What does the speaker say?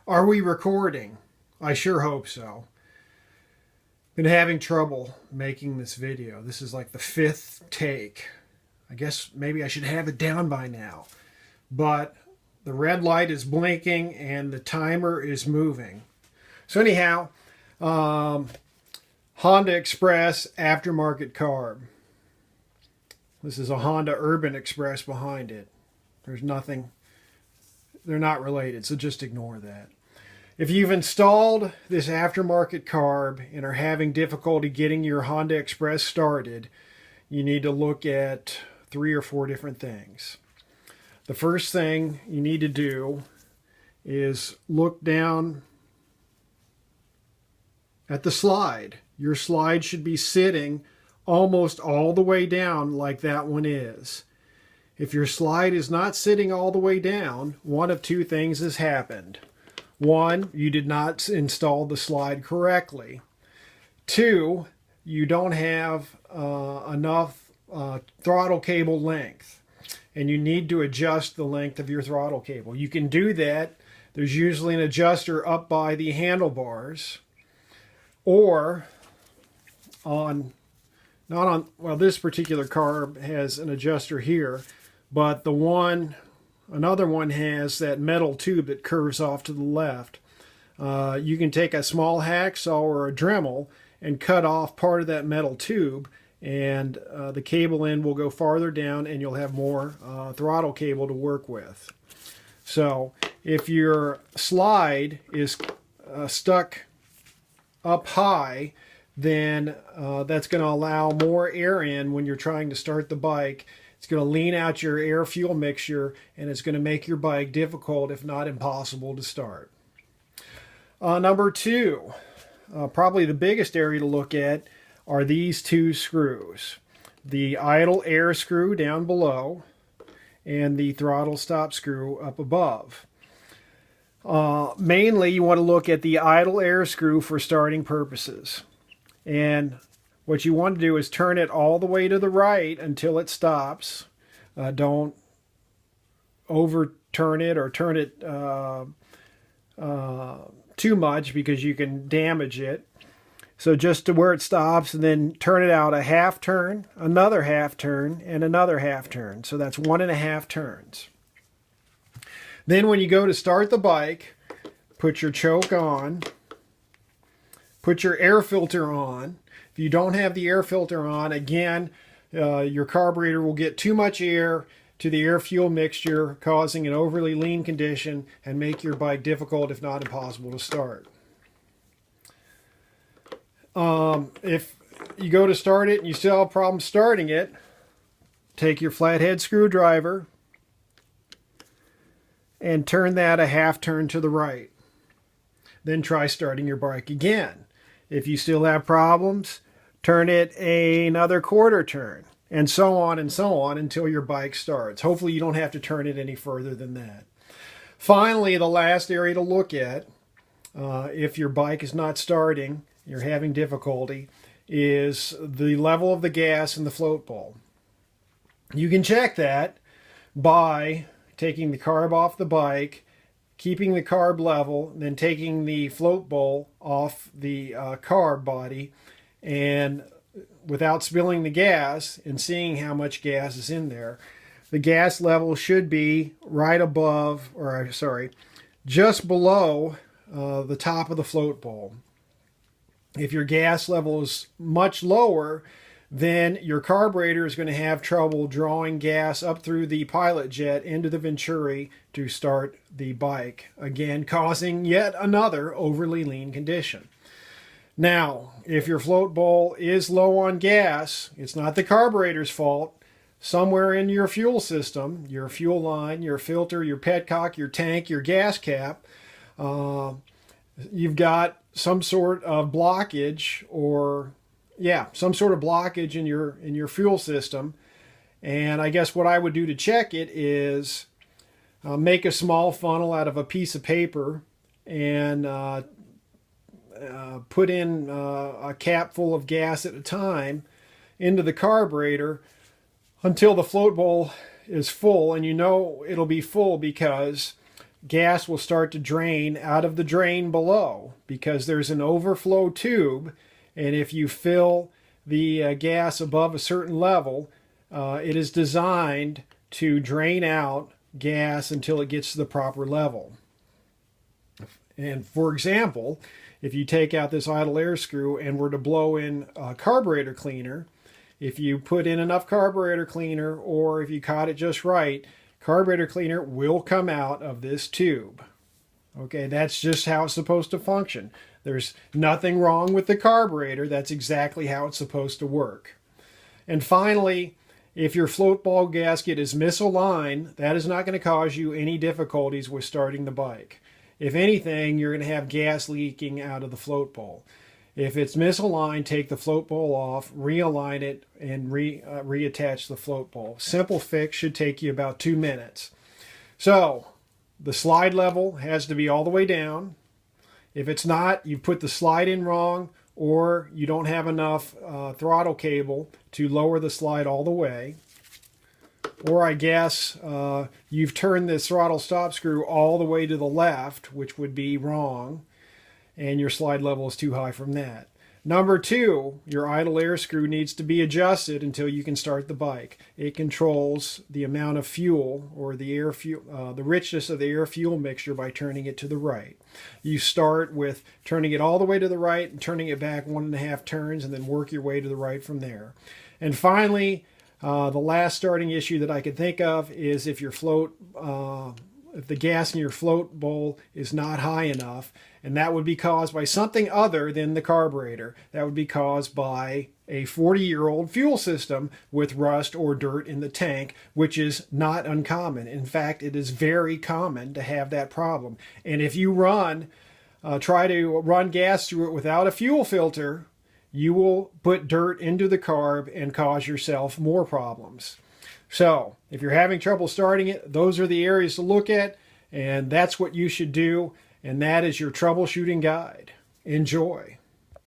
Are we recording? I sure hope so. Been having trouble making this video. This is like the fifth take. I guess maybe I should have it down by now. But the red light is blinking and the timer is moving. So anyhow, Honda Express Aftermarket Carb. This is a Honda Urban Express behind it. There's nothing, they're not related, so just ignore that. If you've installed this aftermarket carb and are having difficulty getting your Honda Express started, you need to look at 3 or 4 different things. The first thing you need to do is look down at the slide. Your slide should be sitting almost all the way down like that one is. If your slide is not sitting all the way down, one of 2 things has happened. 1, you did not install the slide correctly. 2, you don't have enough throttle cable length, and you need to adjust the length of your throttle cable. You can do that. There's usually an adjuster up by the handlebars, or on, not on, well, this particular carb has an adjuster here, but the one, another one has that metal tube that curves off to the left. You can take a small hacksaw or a Dremel and cut off part of that metal tube, and the cable end will go farther down and you'll have more throttle cable to work with. So if your slide is stuck up high, then that's going to allow more air in when you're trying to start the bike. It's going to lean out your air-fuel mixture, and it's going to make your bike difficult, if not impossible, to start. Number 2, probably the biggest area to look at are these 2 screws. The idle air screw down below and the throttle stop screw up above. Mainly, you want to look at the idle air screw for starting purposes. And what you want to do is turn it all the way to the right until it stops. Don't overturn it or turn it too much, because you can damage it. So just to where it stops, and then turn it out a half turn, another half turn, and another half turn. So that's 1.5 turns. Then when you go to start the bike, put your choke on, put your air filter on. If you don't have the air filter on, again, your carburetor will get too much air to the air-fuel mixture, causing an overly lean condition and make your bike difficult, if not impossible, to start. If you go to start it and you still have a problem starting it, take your flathead screwdriver and turn that a half turn to the right. Then try starting your bike again. If you still have problems, turn it another quarter turn, and so on until your bike starts. Hopefully you don't have to turn it any further than that. Finally, the last area to look at, if your bike is not starting, you're having difficulty, is the level of the gas in the float bowl. You can check that by taking the carb off the bike, keeping the carb level, then taking the float bowl off the carb body, and without spilling the gas and seeing how much gas is in there. The gas level should be right above, or sorry, just below the top of the float bowl. If your gas level is much lower, then your carburetor is going to have trouble drawing gas up through the pilot jet into the venturi to start the bike, again causing yet another overly lean condition. Now, if your float bowl is low on gas, it's not the carburetor's fault. Somewhere in your fuel system, your fuel line, your filter, your petcock, your tank, your gas cap, you've got some sort of blockage, or some sort of blockage in your fuel system. And I guess what I would do to check it is make a small funnel out of a piece of paper and put in a cap full of gas at a time into the carburetor until the float bowl is full. And you know it'll be full because gas will start to drain out of the drain below because there's an overflow tube, and if you fill the gas above a certain level, it is designed to drain out gas until it gets to the proper level. And for example, if you take out this idle air screw and were to blow in a carburetor cleaner, if you put in enough carburetor cleaner, or if you caught it just right, carburetor cleaner will come out of this tube. Okay, that's just how it's supposed to function. There's nothing wrong with the carburetor. That's exactly how it's supposed to work. And finally, if your float ball gasket is misaligned, that is not going to cause you any difficulties with starting the bike. If anything, you're going to have gas leaking out of the float bowl. If it's misaligned, take the float bowl off, realign it, and reattach the float bowl. Simple fix, should take you about 2 minutes. So, the slide level has to be all the way down. If it's not, you put the slide in wrong, or you don't have enough throttle cable to lower the slide all the way. Or I guess you've turned this throttle stop screw all the way to the left, which would be wrong, and your slide level is too high from that. Number 2, your idle air screw needs to be adjusted until you can start the bike. It controls the amount of fuel, or the richness of the air-fuel mixture, by turning it to the right. You start with turning it all the way to the right and turning it back 1.5 turns, and then work your way to the right from there. And finally, the last starting issue that I could think of is if your if the gas in your float bowl is not high enough, and that would be caused by something other than the carburetor. That would be caused by a 40-year-old fuel system with rust or dirt in the tank, which is not uncommon. In fact, it is very common to have that problem. And if you try to run gas through it without a fuel filter, you will put dirt into the carb and cause yourself more problems. So, if you're having trouble starting it, those are the areas to look at, and that's what you should do, and that is your troubleshooting guide. Enjoy.